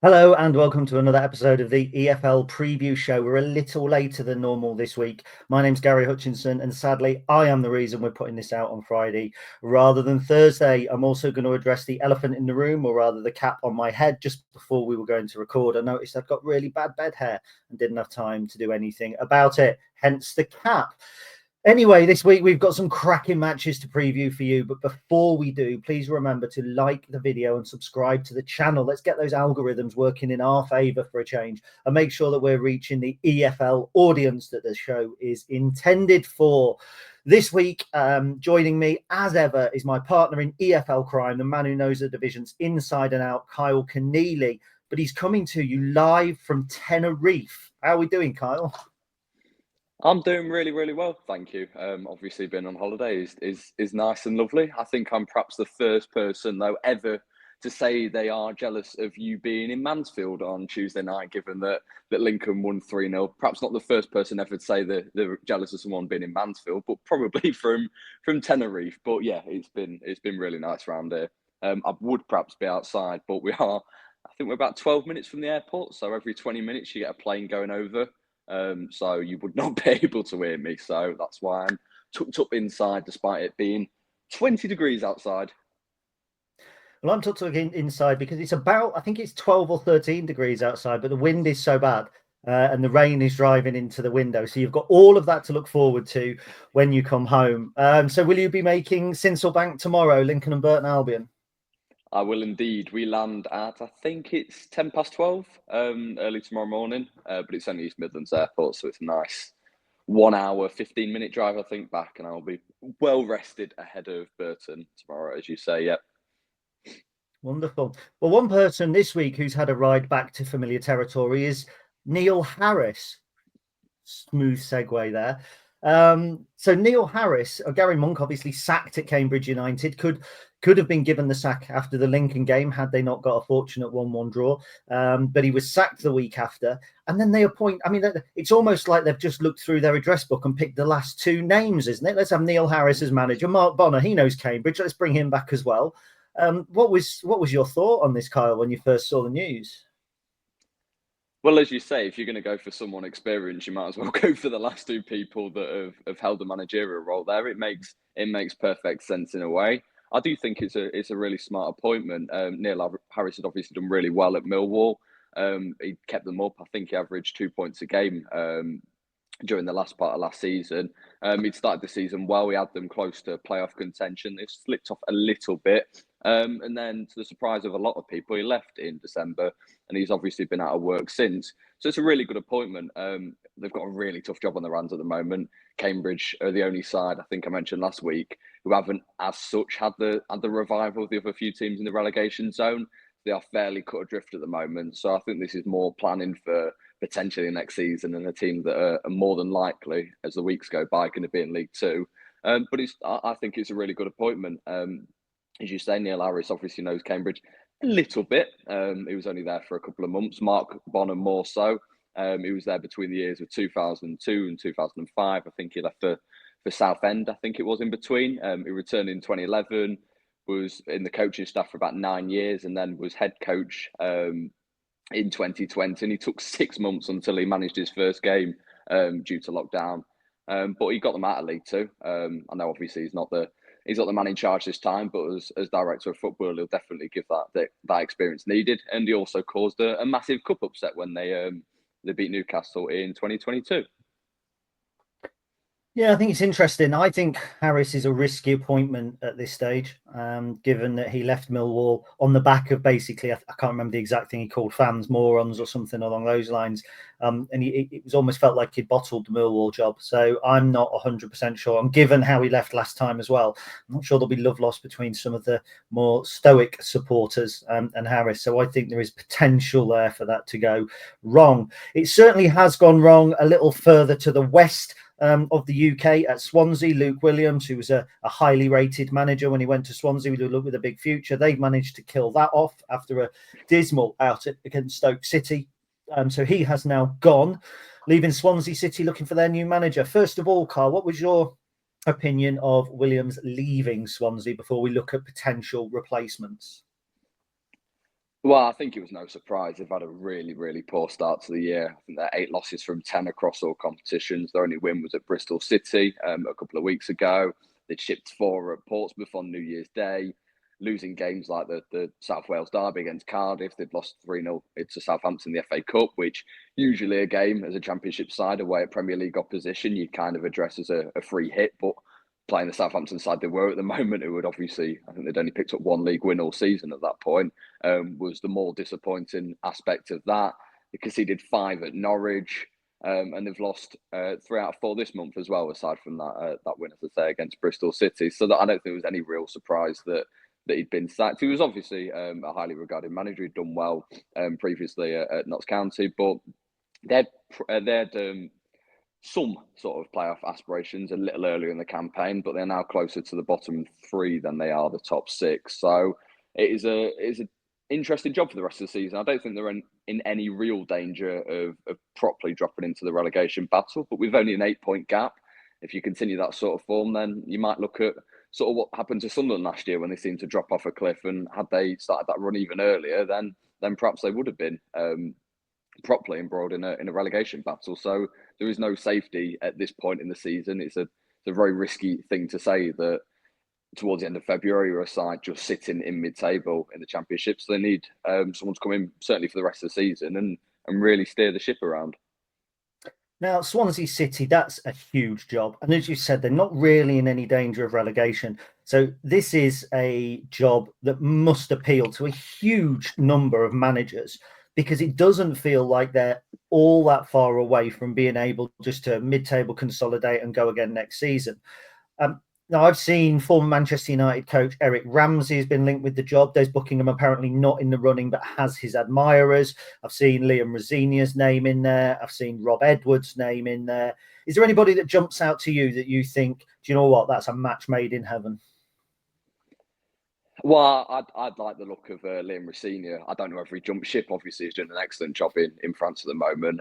Hello and welcome to another episode of the EFL Preview Show. We're a little later than normal this week. My name's Gary Hutchinson and sadly I am the reason we're putting this out on Friday rather than Thursday. I'm also going to address the elephant in the room, or rather the cap on my head. Just before we were going to record, I noticed I've got really bad bed hair and didn't have time to do anything about it, hence the cap. Anyway, this week we've got some cracking matches to preview for you. But before we do, please remember to like the video and subscribe to the channel. Let's get those algorithms working in our favour for a change and make sure that we're reaching the EFL audience that the show is intended for. This week, joining me as ever is my partner in EFL crime, the man who knows the divisions inside and out, Kyle Keneally. But he's coming to you live from Tenerife. How are we doing, Kyle? I'm doing really, really well, thank you. Obviously, being on holiday is nice and lovely. I think I'm perhaps the first person, though, ever to say they are jealous of you being in Mansfield on Tuesday night, given that Lincoln won 3-0. Perhaps not the first person ever to say that they're jealous of someone being in Mansfield, but probably from Tenerife. But yeah, it's been really nice around here. I would perhaps be outside, but I think we're about 12 minutes from the airport, so every 20 minutes you get a plane going over. So you would not be able to hear me. So that's why I'm tucked up inside, despite it being 20 degrees outside. Well, I'm tucked inside because it's about, I think it's 12 or 13 degrees outside, but the wind is so bad and the rain is driving into the window. So you've got all of that to look forward to when you come home. So will you be making Sincilbank tomorrow, Lincoln and Burton Albion? I will indeed. We land at, I think it's 12 early tomorrow morning, but it's only East Midlands Airport, so it's a nice 1 hour, 15-minute drive, I think, back, and I'll be well rested ahead of Burton tomorrow, as you say. Yep. Wonderful. Well, one person this week who's had a ride back to familiar territory is Neil Harris. Smooth segue there. So Neil Harris, Gary Monk, obviously sacked at Cambridge United, could have been given the sack after the Lincoln game had they not got a fortunate 1-1 draw. But he was sacked the week after. And then they appoint, I mean, it's almost like they've just looked through their address book and picked the last two names, isn't it? Let's have Neil Harris as manager. Mark Bonner, he knows Cambridge. Let's bring him back as well. What was your thought on this, Kyle, when you first saw the news? Well, as you say, if you're going to go for someone experienced, you might as well go for the last two people that have held the managerial role there. It makes perfect sense in a way. I do think it's a really smart appointment. Neil Harris had obviously done really well at Millwall. He kept them up. I think he averaged 2 points a game during the last part of last season. He'd started the season well. We had them close to playoff contention. They've slipped off a little bit. And then, to the surprise of a lot of people, he left in December, and he's obviously been out of work since. So it's a really good appointment. They've got a really tough job on their hands at the moment. Cambridge are the only side, I think I mentioned last week, who haven't as such had the revival of the other few teams in the relegation zone. They are fairly cut adrift at the moment. So I think this is more planning for potentially next season, and a team that are more than likely, as the weeks go by, going to be in League Two. But I think it's a really good appointment. As you say, Neil Harris obviously knows Cambridge a little bit. He was only there for a couple of months. Mark Bonham more so. He was there between the years of 2002 and 2005. I think he left for Southend, I think it was in between. He returned in 2011, was in the coaching staff for about 9 years, and then was head coach in 2020. And he took 6 months until he managed his first game due to lockdown. But he got them out of League Two. I know obviously he's not the man in charge this time, but as director of football, he'll definitely give that experience needed. And he also caused a massive cup upset when they beat Newcastle in 2022. Yeah, I think it's interesting. I think Harris is a risky appointment at this stage, given that he left Millwall on the back of basically, I can't remember the exact thing he called fans morons or something along those lines. And it was almost felt like he'd bottled the Millwall job. So I'm not 100% sure. And given how he left last time as well, I'm not sure there'll be love lost between some of the more stoic supporters and Harris. So I think there is potential there for that to go wrong. It certainly has gone wrong a little further to the west of the UK at Swansea. Luke Williams, who was a highly rated manager when he went to Swansea, would look with a big future. They've managed to kill that off after a dismal outing against Stoke City. So he has now gone, leaving Swansea City looking for their new manager. First of all, Carl, what was your opinion of Williams leaving Swansea before we look at potential replacements? Well, I think it was no surprise. They've had a really, really poor start to the year. I think they're 8 losses from 10 across all competitions. Their only win was at Bristol City a couple of weeks ago. They'd shipped 4 at Portsmouth on New Year's Day, losing games like the South Wales derby against Cardiff. They'd lost 3-0 to Southampton in the FA Cup, which usually a game as a Championship side away at Premier League opposition, you'd kind of address as a free hit. But playing the Southampton side they were at the moment, who would obviously, I think they'd only picked up 1 league win all season at that point, was the more disappointing aspect of that. They conceded 5 at Norwich, and they've lost 3 out of 4 this month as well, aside from that win, as I say, against Bristol City. So that I don't think there was any real surprise that he'd been sacked. He was obviously a highly regarded manager. He'd done well previously at Notts County, but they'd some sort of playoff aspirations a little earlier in the campaign, but they're now closer to the bottom 3 than they are the top 6. So it is an interesting job for the rest of the season. I don't think they're in any real danger of properly dropping into the relegation battle, but with only an 8-point gap, if you continue that sort of form, then you might look at sort of what happened to Sunderland last year when they seemed to drop off a cliff. And had they started that run even earlier, then perhaps they would have been properly embroiled in a relegation battle. So there is no safety at this point in the season. It's a very risky thing to say that towards the end of February you're a side just sitting in mid-table in the Championship. So they need someone to come in certainly for the rest of the season and really steer the ship around. Now, Swansea City, that's a huge job. And as you said, they're not really in any danger of relegation. So this is a job that must appeal to a huge number of managers, because it doesn't feel like they're all that far away from being able just to mid-table consolidate and go again next season. Now, I've seen former Manchester United coach Eric Ramsey has been linked with the job. There's Buckingham apparently not in the running, but has his admirers. I've seen Liam Rosenior's name in there. I've seen Rob Edwards' name in there. Is there anybody that jumps out to you that you think, do you know what, that's a match made in heaven? Well, I'd like the look of Liam Rosenior. I don't know if he jumped ship. Obviously, he's doing an excellent job in France at the moment,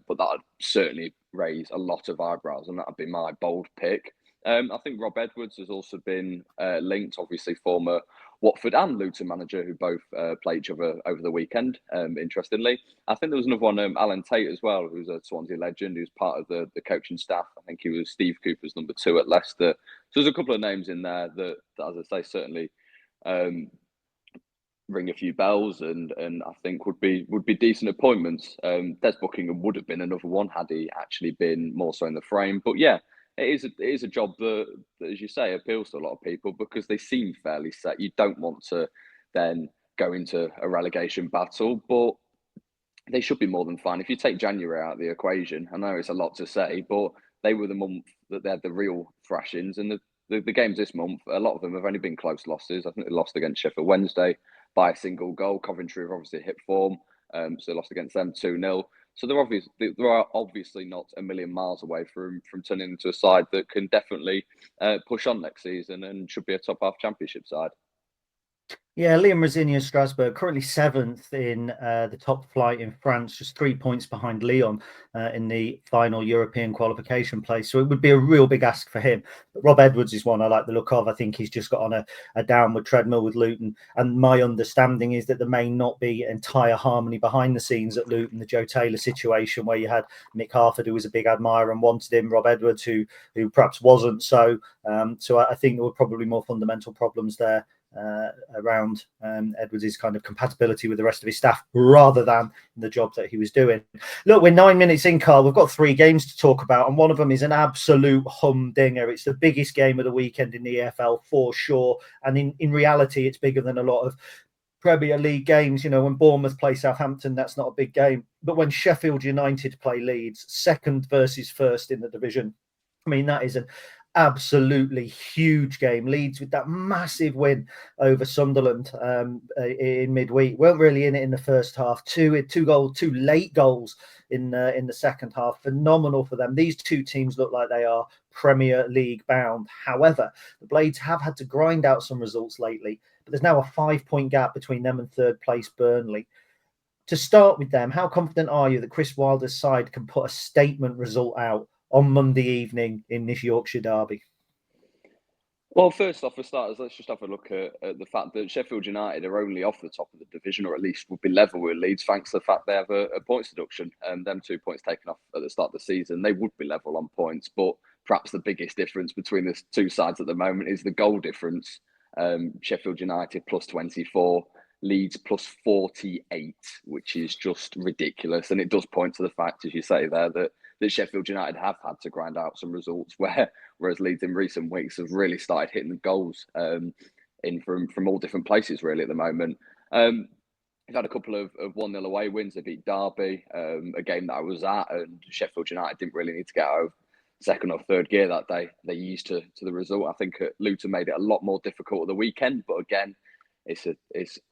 but that would certainly raise a lot of eyebrows, and that would be my bold pick. I think Rob Edwards has also been linked, obviously former Watford and Luton manager, who both played each other over the weekend, interestingly. I think there was another one, Alan Tate as well, who's a Swansea legend, who's part of the coaching staff. I think he was Steve Cooper's number 2 at Leicester. So there's a couple of names in there that as I say, certainly ring a few bells and I think would be decent appointments. Des Buckingham would have been another one had he actually been more so in the frame. But yeah, it is a job that, as you say, appeals to a lot of people because they seem fairly set. You don't want to then go into a relegation battle, but they should be more than fine. If you take January out of the equation, I know it's a lot to say, but they were the month that they had the real thrashings, and the games this month, a lot of them have only been close losses. I think they lost against Sheffield Wednesday by a single goal. Coventry have obviously hit form, so they lost against them 2-0. So they are obviously not a million miles away from turning into a side that can definitely push on next season and should be a top half Championship side. Yeah, Liam Rosenior Strasbourg, currently 7th in the top flight in France, just 3 points behind Lyon in the final European qualification place. So it would be a real big ask for him. But Rob Edwards is one I like the look of. I think he's just got on a downward treadmill with Luton. And my understanding is that there may not be entire harmony behind the scenes at Luton. The Joe Taylor situation where you had Mick Harford, who was a big admirer and wanted him, Rob Edwards, who perhaps wasn't. So I think there were probably more fundamental problems there. Around Edwards' kind of compatibility with the rest of his staff rather than the job that he was doing. Look, we're 9 minutes in, Carl. We've got 3 games to talk about, and one of them is an absolute humdinger. It's the biggest game of the weekend in the EFL for sure, and in reality, it's bigger than a lot of Premier League games. You know, when Bournemouth play Southampton, that's not a big game. But when Sheffield United play Leeds, 2nd versus 1st in the division, I mean, that is an absolutely huge game. Leeds with that massive win over Sunderland in midweek. Weren't really in it in the first half. Two late goals in the second half. Phenomenal for them. These 2 teams look like they are Premier League bound. However, the Blades have had to grind out some results lately, but there's now a 5-point gap between them and 3rd place Burnley. To start with them, how confident are you that Chris Wilder's side can put a statement result out on Monday evening in this Yorkshire derby? Well, first off, for starters, let's just have a look at the fact that Sheffield United are only off the top of the division, or at least would be level with Leeds, thanks to the fact they have a points deduction. Them 2 points taken off at the start of the season, they would be level on points. But perhaps the biggest difference between the two sides at the moment is the goal difference. Sheffield United plus 24, Leeds plus 48, which is just ridiculous. And it does point to the fact, as you say there, that Sheffield United have had to grind out some results whereas Leeds in recent weeks have really started hitting the goals in from all different places really at the moment. We've had a couple of 1-0 away wins. They beat Derby, a game that I was at, and Sheffield United didn't really need to get out of second or third gear that day. They used to the result. I think Luton made it a lot more difficult at the weekend, but again, it's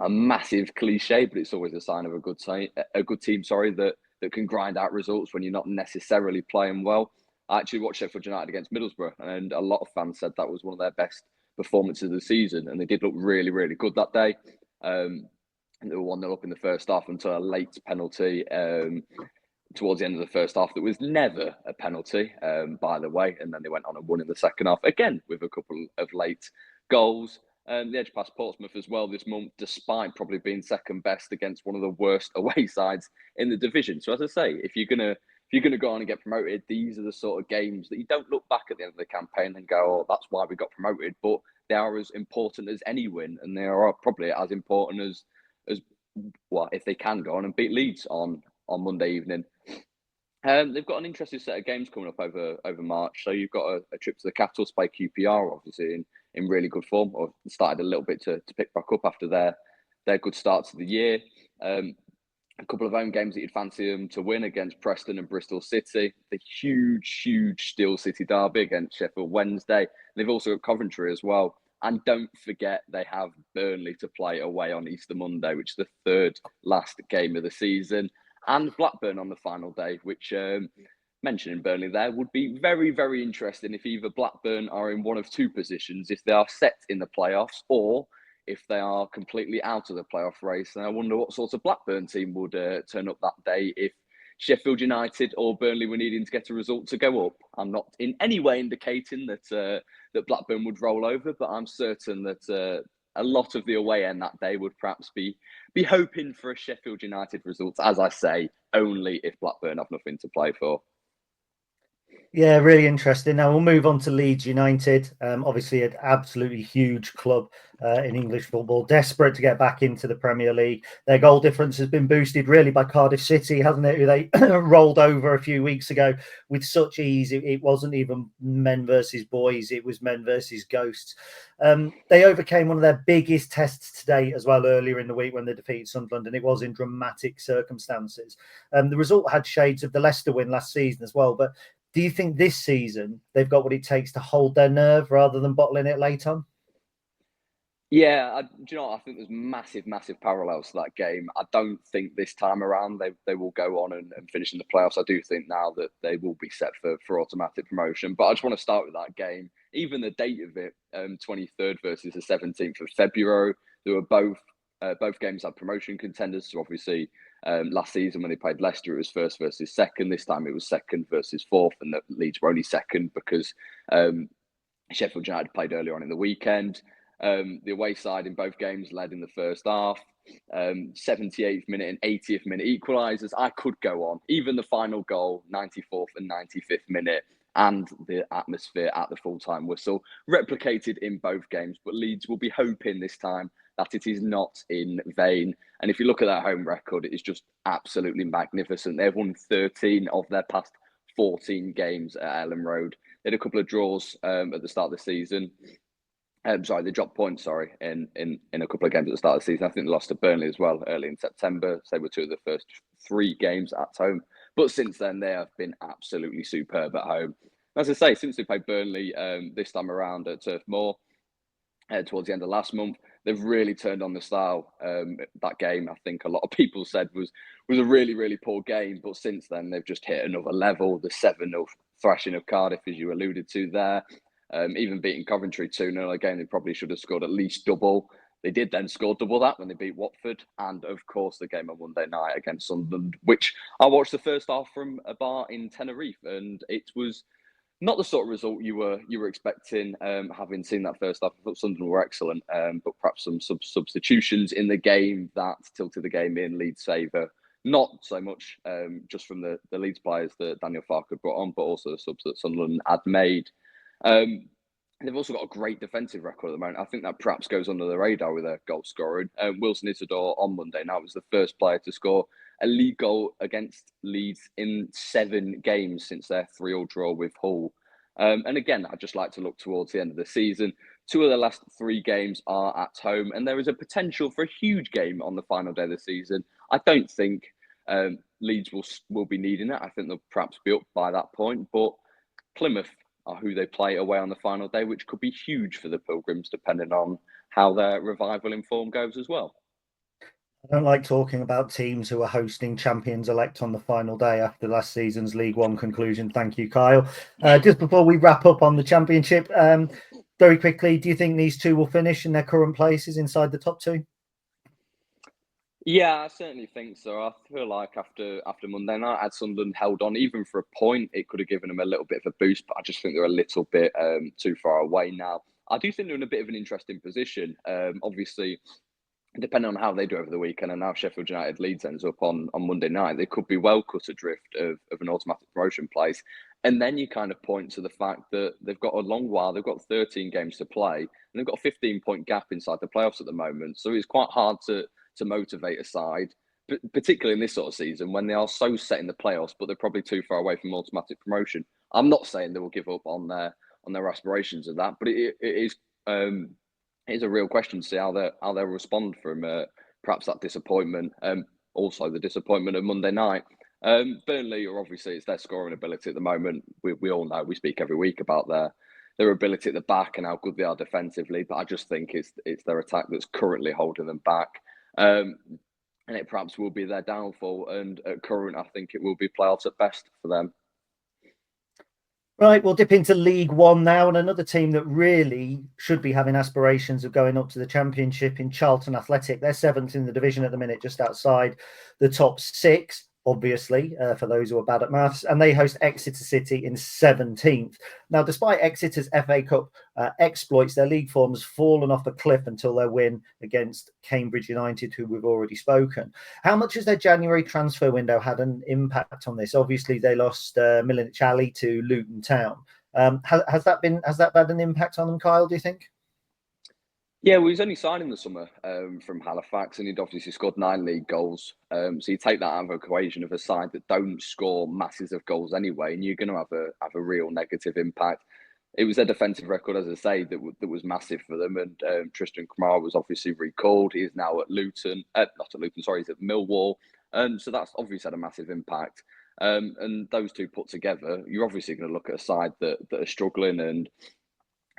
a massive cliche, but it's always a sign of a good team. Sorry, that can grind out results when you're not necessarily playing well. I actually watched Sheffield United against Middlesbrough, and a lot of fans said that was one of their best performances of the season, and they did look really, really good that day. They were 1-0 up in the first half until a late penalty towards the end of the first half that was never a penalty, by the way, and then they went on and won in the second half, again with a couple of late goals. The edge past Portsmouth as well this month, despite probably being second best against one of the worst away sides in the division. So as I say, if you're gonna go on and get promoted, these are the sort of games that you don't look back at the end of the campaign and go, "Oh, that's why we got promoted." But they are as important as any win, and they are probably as important as well if they can go on and beat Leeds on Monday evening. They've got an interesting set of games coming up over March. So you've got a trip to the capital to play QPR, obviously in really good form, or started a little bit to pick back up after their good start to the year. A couple of home games that you'd fancy them to win against Preston and Bristol City. The huge Steel City derby against Sheffield Wednesday. They've also got Coventry as well. And don't forget, they have Burnley to play away on Easter Monday, which is the third last game of the season. And Blackburn on the final day, which mentioning Burnley there would be very, very interesting if either Blackburn are in one of two positions, if they are set in the playoffs or if they are completely out of the playoff race. And I wonder what sort of Blackburn team would turn up that day if Sheffield United or Burnley were needing to get a result to go up. I'm not in any way indicating that Blackburn would roll over, but I'm certain that a lot of the away end that day would perhaps be hoping for a Sheffield United result, as I say, only if Blackburn have nothing to play for. Yeah, really interesting. Now we'll move on to Leeds United. Obviously, an absolutely huge club in English football, desperate to get back into the Premier League. Their goal difference has been boosted really by Cardiff City, hasn't it? Who they rolled over a few weeks ago with such ease. It wasn't even men versus boys; it was men versus ghosts. They overcame one of their biggest tests today as well earlier in the week when they defeated Sunderland, and it was in dramatic circumstances. The result had shades of the Leicester win last season as well, but do you think this season they've got what it takes to hold their nerve rather than bottling it late on? Yeah, do you know what? I think there's massive parallels to that game. I don't think this time around they will go on and finish in the playoffs. I do think now that they will be set for automatic promotion. But I just want to start with that game. Even the date of it, 23rd versus the 17th of February, they were both games had promotion contenders. So obviously, last season when they played Leicester, it was first versus second. This time it was second versus fourth, and the Leeds were only second because Sheffield United played earlier on in the weekend. The away side in both games led in the first half. 78th minute and 80th minute equalisers. I could go on. Even the final goal, 94th and 95th minute, and the atmosphere at the full-time whistle replicated in both games. But Leeds will be hoping this time that it is not in vain. And if you look at that home record, it is just absolutely magnificent. They've won 13 of their past 14 games at Ellen Road. They had a couple of draws at the start of the season. They dropped points, in a couple of games at the start of the season. I think they lost to Burnley as well early in September. So they were two of the first three games at home. But since then, they have been absolutely superb at home. As I say, since they played Burnley this time around at Turf Moor, towards the end of last month, they've really turned on the style. That game, I think a lot of people said was a really, really poor game. But since then, they've just hit another level. The 7-0 thrashing of Cardiff, as you alluded to there. Even beating Coventry 2-0 again, they probably should have scored at least double. They did then score double that when they beat Watford. And of course, the game on Monday night against Sunderland, which I watched the first half from a bar in Tenerife. And it was not the sort of result you were expecting. Having seen that first half, I thought Sunderland were excellent, but perhaps some substitutions in the game that tilted the game in Leeds' favour. Not so much just from the Leeds players that Daniel Farke brought on, but also the subs that Sunderland had made. They've also got a great defensive record at the moment. I think that perhaps goes under the radar with their goal scoring. Wilson Isidore on Monday night was the first player to score a league goal against Leeds in 7 games since their 3-3 draw with Hull. And again, I'd just like to look towards the end of the season. 2 of the last 3 games are at home, and there is a potential for a huge game on the final day of the season. I don't think Leeds will be needing it. I think they'll perhaps be up by that point, but Plymouth are who they play away on the final day, which could be huge for the Pilgrims, depending on how their revival in form goes as well. I don't like talking about teams who are hosting champions-elect on the final day after last season's League One conclusion. Thank you, Kyle. Just before we wrap up on the Championship, very quickly, do you think these 2 will finish in their current places inside the top 2? Yeah, I certainly think so. I feel like after Monday night, had Sunderland held on even for a point, it could have given them a little bit of a boost, but I just think they're a little bit too far away now. I do think they're in a bit of an interesting position. Obviously, depending on how they do over the weekend and how Sheffield United Leeds ends up on Monday night, they could be well cut adrift of an automatic promotion place. And then you kind of point to the fact that they've got a long while, they've got 13 games to play, and they've got a 15-point gap inside the playoffs at the moment. So it's quite hard to motivate a side, particularly in this sort of season when they are so set in the playoffs, but they're probably too far away from automatic promotion. I'm not saying they will give up on their aspirations of that, but it is a real question to see how they'll respond from perhaps that disappointment. Also the disappointment of Monday night. Burnley are obviously, it's their scoring ability at the moment. We all know, we speak every week about their ability at the back and how good they are defensively, but I just think it's their attack that's currently holding them back. And it perhaps will be their downfall. And at current, I think it will be playoffs at best for them. Right, we'll dip into League One now, and another team that really should be having aspirations of going up to the Championship in Charlton Athletic. They're 7th in the division at the minute, just outside the top 6. Obviously, for those who are bad at maths, and they host Exeter City in 17th. Now, despite Exeter's FA Cup exploits, their league form has fallen off a cliff until their win against Cambridge United, who we've already spoken. How much has their January transfer window had an impact on this? Obviously, they lost Milinic Ali to Luton Town. Has that had an impact on them, Kyle, do you think? Yeah, well, he's only signed in the summer from Halifax, and he'd obviously scored 9 league goals. So you take that out of the equation of a side that don't score masses of goals anyway, and you're going to have a real negative impact. It was their defensive record, as I say, that was massive for them. And Tristan Kamara was obviously recalled. He is now at Luton, not at Luton, sorry, he's at Millwall. So that's obviously had a massive impact. And those two put together, you're obviously going to look at a side that are struggling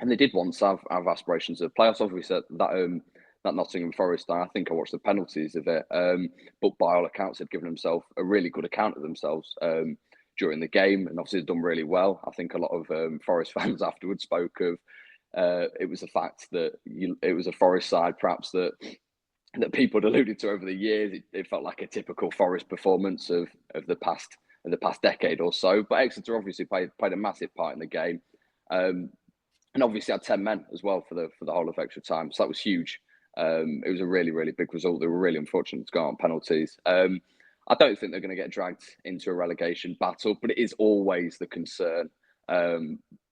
and they did once have aspirations of playoffs. Obviously, that Nottingham Forest, I think I watched the penalties of it, but by all accounts, had given themselves a really good account of themselves during the game, and obviously done really well. I think a lot of Forest fans afterwards spoke of it was the fact that it was a Forest side, perhaps that people had alluded to over the years. It felt like a typical Forest performance of the past decade or so. But Exeter obviously played a massive part in the game. And obviously had 10 men as well for the whole of extra time. So that was huge. It was a really, really big result. They were really unfortunate to go on penalties. I don't think they're going to get dragged into a relegation battle, but it is always the concern.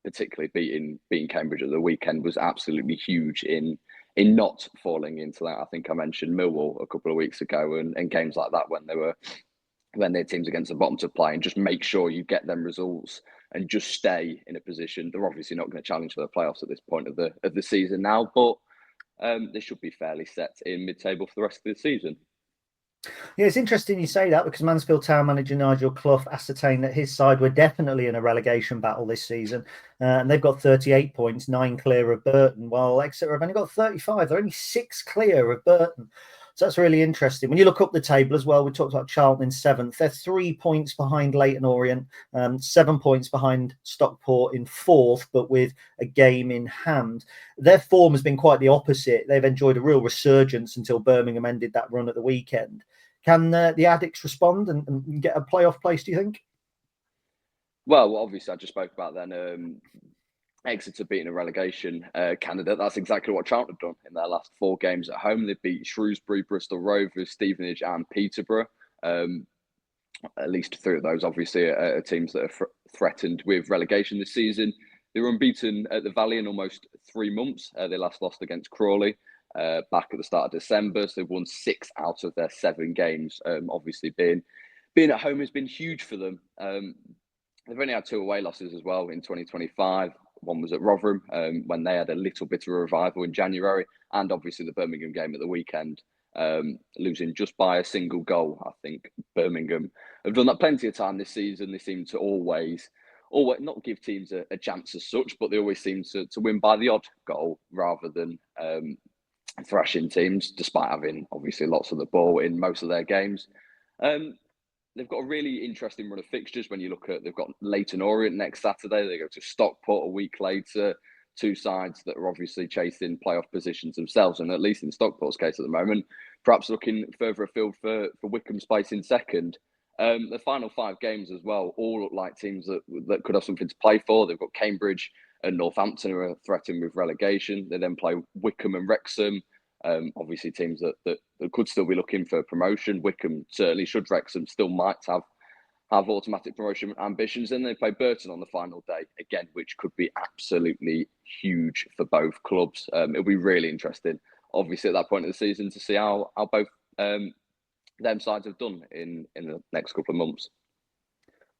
Particularly beating Cambridge at the weekend was absolutely huge in not falling into that. I think I mentioned Millwall a couple of weeks ago and games like that when their teams against the bottom to play, and just make sure you get them results and just stay in a position. They're obviously not going to challenge for the playoffs at this point of the season now, but they should be fairly set in mid-table for the rest of the season. Yeah, it's interesting you say that, because Mansfield Town manager Nigel Clough ascertained that his side were definitely in a relegation battle this season, and they've got 38 points, 9 clear of Burton, while Exeter have only got 35. They're only 6 clear of Burton. So that's really interesting. When you look up the table as well, we talked about Charlton in 7th. They're 3 points behind Leyton Orient, 7 points behind Stockport in 4th, but with a game in hand. Their form has been quite the opposite. They've enjoyed a real resurgence until Birmingham ended that run at the weekend. Can the Addicts respond and get a playoff place, do you think? Well, obviously, I just spoke about then. Exeter beating a relegation candidate. That's exactly what Charlton have done in their last 4 games at home. They beat Shrewsbury, Bristol Rovers, Stevenage, and Peterborough. At least 3 of those, obviously, are teams that are threatened with relegation this season. They were unbeaten at the Valley in almost 3 months. They last lost against Crawley back at the start of December. So they've won 6 out of their 7 games. Obviously, being at home has been huge for them. They've only had 2 away losses as well in 2025. One was at Rotherham when they had a little bit of a revival in January, and obviously the Birmingham game at the weekend, losing just by a single goal. I think Birmingham have done that plenty of time this season. They seem to always not give teams a chance as such, but they always seem to win by the odd goal rather than thrashing teams, despite having obviously lots of the ball in most of their games. They've got a really interesting run of fixtures when you look at, they've got Leyton Orient next Saturday. They go to Stockport a week later. 2 sides that are obviously chasing playoff positions themselves. And at least in Stockport's case at the moment, perhaps looking further afield for Wycombe's place in second. The final 5 games as well all look like teams that could have something to play for. They've got Cambridge and Northampton who are threatened with relegation. They then play Wycombe and Wrexham. Obviously, teams that could still be looking for promotion. Wycombe certainly should. Wrexham still might have automatic promotion ambitions. And they play Burton on the final day again, which could be absolutely huge for both clubs. It'll be really interesting, obviously, at that point of the season to see how both them sides have done in the next couple of months.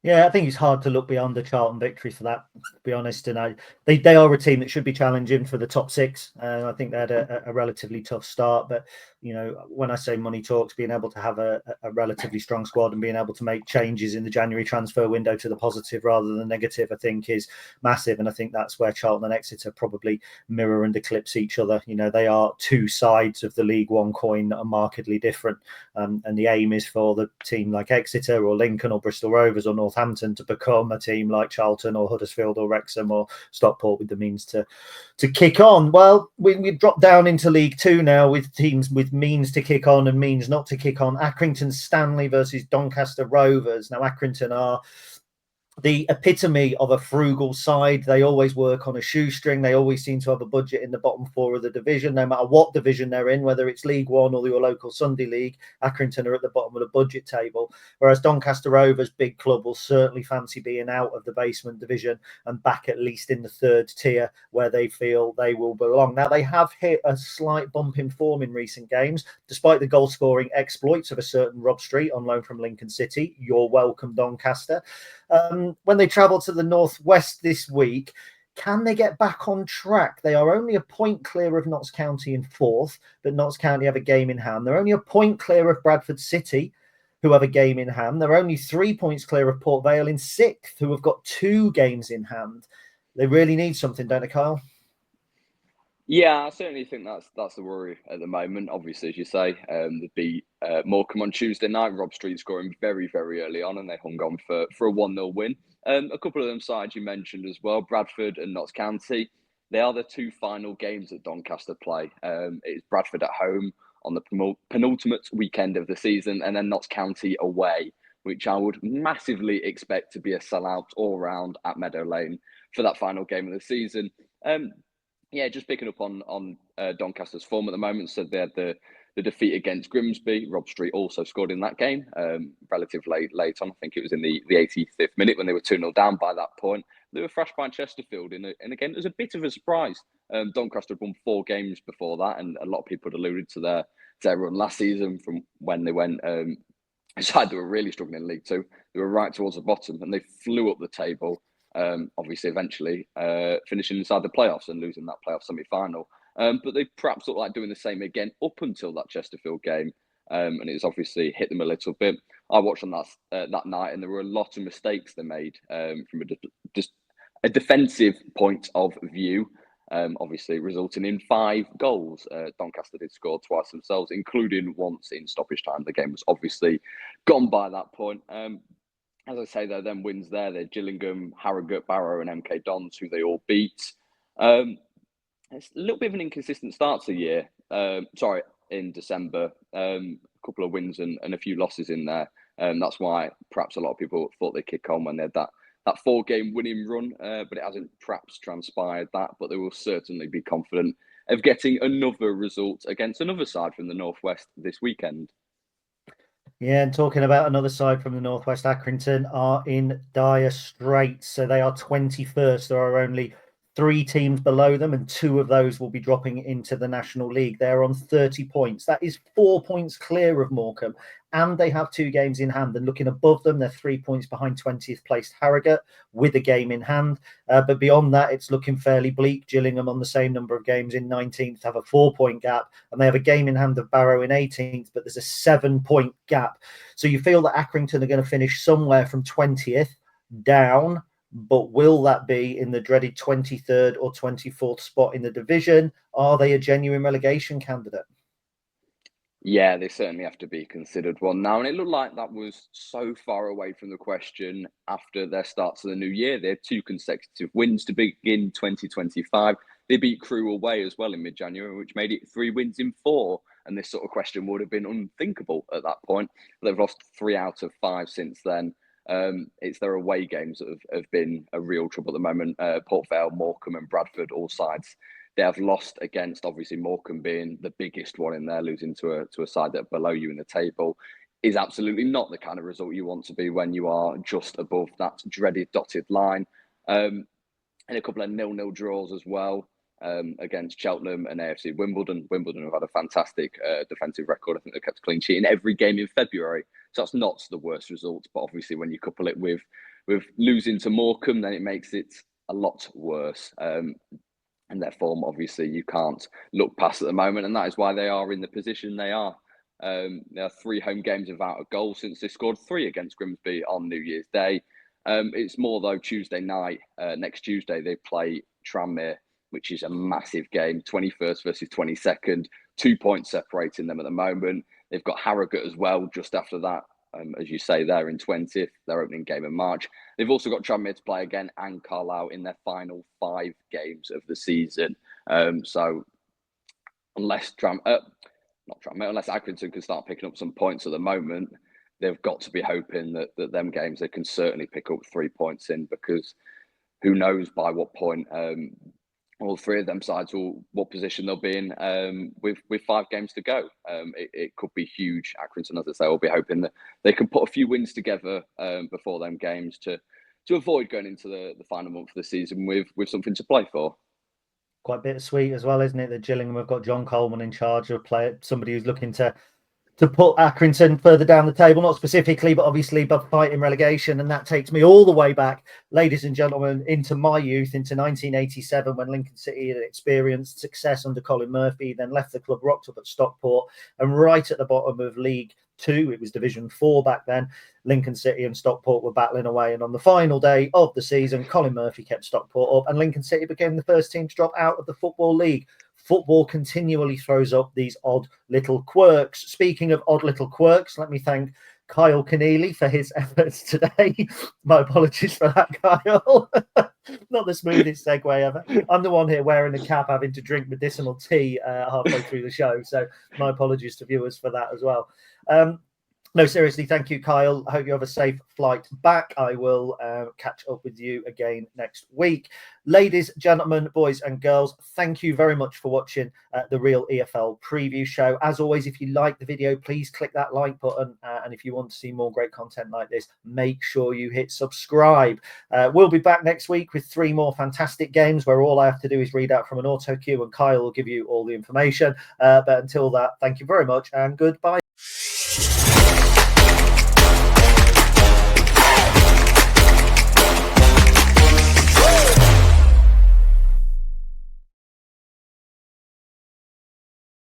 Yeah, I think it's hard to look beyond the Charlton victory for that, to be honest. And they are a team that should be challenging for the top 6. I think they had a relatively tough start. But, you know, when I say money talks, being able to have a relatively strong squad and being able to make changes in the January transfer window to the positive rather than the negative, I think is massive. And I think that's where Charlton and Exeter probably mirror and eclipse each other. You know, they are 2 sides of the League One coin that are markedly different. And the aim is for the team like Exeter or Lincoln or Bristol Rovers or Northampton to become a team like Charlton or Huddersfield or Wrexham or Stockport with the means to kick on. Well, we've dropped down into League Two now with teams with means to kick on and means not to kick on. Accrington Stanley versus Doncaster Rovers. Now, Accrington are the epitome of a frugal side. They always work on a shoestring. They always seem to have a budget in the bottom 4 of the division, no matter what division they're in, whether it's League One or your local Sunday League. Accrington are at the bottom of the budget table, whereas Doncaster Rovers, big club, will certainly fancy being out of the basement division and back at least in the 3rd tier where they feel they will belong. Now, they have hit a slight bump in form in recent games, despite the goal-scoring exploits of a certain Rob Street on loan from Lincoln City. You're welcome, Doncaster. When they travel to the northwest this week, can they get back on track? They are only a point clear of Notts County in 4th, but Notts County have a game in hand. They're only a point clear of Bradford City, who have a game in hand. They're only 3 points clear of Port Vale in 6th, who have got 2 games in hand. They really need something, don't they, Kyle? Yeah, I certainly think that's the worry at the moment. Obviously, as you say, there'd be Morecambe on Tuesday night. Rob Street scoring very, very early on, and they hung on for a 1-0 win. A couple of them sides you mentioned as well, Bradford and Notts County. They are the 2 final games that Doncaster play. It's Bradford at home on the penultimate weekend of the season, and then Notts County away, which I would massively expect to be a sellout all round at Meadow Lane for that final game of the season. Yeah, just picking up on Doncaster's form at the moment. So they had the defeat against Grimsby. Rob Street also scored in that game, relatively late on. I think it was in the 85th minute when they were 2-0 down by that point. They were thrashed by Chesterfield in a game that was a bit of a surprise. Doncaster had won 4 games before that, and a lot of people had alluded to their run last season from when they went. Aside, they were really struggling in League Two. They were right towards the bottom, and they flew up the table. Obviously, eventually finishing inside the playoffs and losing that playoff semi-final. But they perhaps look like doing the same again up until that Chesterfield game, and it's obviously hit them a little bit. I watched on that night, and there were a lot of mistakes they made from just a defensive point of view. Obviously, resulting in 5 goals. Doncaster did score twice themselves, including once in stoppage time. The game was obviously gone by that point. As I say, though, then wins there. They're Gillingham, Harrogate, Barrow, and MK Dons, who they all beat. It's a little bit of an inconsistent start to the year. In December. A couple of wins and a few losses in there. That's why perhaps a lot of people thought they'd kick on when they had that 4-game winning run, but it hasn't perhaps transpired that. But they will certainly be confident of getting another result against another side from the Northwest this weekend. Yeah, and talking about another side from the Northwest, Accrington are in dire straits. So they are 21st. There are only 3 teams below them, and 2 of those will be dropping into the National League. They're on 30 points. That is 4 points clear of Morecambe, and they have 2 games in hand. And looking above them, they're 3 points behind 20th placed Harrogate with a game in hand. But beyond that, it's looking fairly bleak. Gillingham on the same number of games in 19th have a 4-point gap, and they have a game in hand of Barrow in 18th, but there's a 7-point gap. So you feel that Accrington are going to finish somewhere from 20th down, but will that be in the dreaded 23rd or 24th spot in the division? Are they a genuine relegation candidate? Yeah, they certainly have to be considered one now. And it looked like that was so far away from the question after their start to the new year. They had 2 consecutive wins to begin 2025. They beat Crewe away as well in mid-January, which made it 3 wins in 4. And this sort of question would have been unthinkable at that point. They've lost 3 out of 5 since then. It's their away games that have been a real trouble at the moment. Port Vale, Morecambe and Bradford, all sides they have lost against. Obviously Morecambe being the biggest one in there, losing to a side that are below you in the table is absolutely not the kind of result you want to be when you are just above that dreaded dotted line. And a couple of 0-0 draws as well against Cheltenham and AFC Wimbledon. Wimbledon have had a fantastic defensive record. I think they've kept a clean sheet in every game in February. So that's not the worst result. But obviously when you couple it with losing to Morecambe, then it makes it a lot worse. And their form, obviously, you can't look past at the moment. And that is why they are in the position they are. There are 3 home games without a goal since they scored 3 against Grimsby on New Year's Day. It's more, though, Tuesday night. Next Tuesday, they play Tranmere, which is a massive game. 21st versus 22nd. 2 points separating them at the moment. They've got Harrogate as well just after that. As you say, they're in 20th, their opening game in March. They've also got Tranmere to play again and Carlisle in their final 5 games of the season. So unless unless Accrington can start picking up some points at the moment, they've got to be hoping that them games they can certainly pick up 3 points in, because who knows by what point all 3 of them sides what position they'll be in with 5 games to go. It could be huge. Accrington, as I say, will be hoping that they can put a few wins together before them games to avoid going into the final month of the season with something to play for. Quite bittersweet as well, isn't it? That Gillingham have got John Coleman in charge of somebody who's looking to put Accrington further down the table, not specifically, but obviously, but fighting relegation. And that takes me all the way back, ladies and gentlemen, into my youth, into 1987, when Lincoln City had experienced success under Colin Murphy, then left the club, rocked up at Stockport, and right at the bottom of League 2, it was Division 4 back then, Lincoln City and Stockport were battling away. And on the final day of the season, Colin Murphy kept Stockport up, and Lincoln City became the first team to drop out of the Football League. Football continually throws up these odd little quirks. Speaking of odd little quirks, let me thank Kyle Keneally for his efforts today. My apologies for that, Kyle. Not the smoothest segue ever. I'm the one here wearing a cap, having to drink medicinal tea halfway through the show. So my apologies to viewers for that as well. No, seriously, thank you, Kyle. I hope you have a safe flight back. I will catch up with you again next week. Ladies, gentlemen, boys and girls, thank you very much for watching the Real EFL Preview Show. As always, if you like the video, please click that like button. And if you want to see more great content like this, make sure you hit subscribe. We'll be back next week with 3 more fantastic games where all I have to do is read out from an auto cue and Kyle will give you all the information. But until that, thank you very much and goodbye.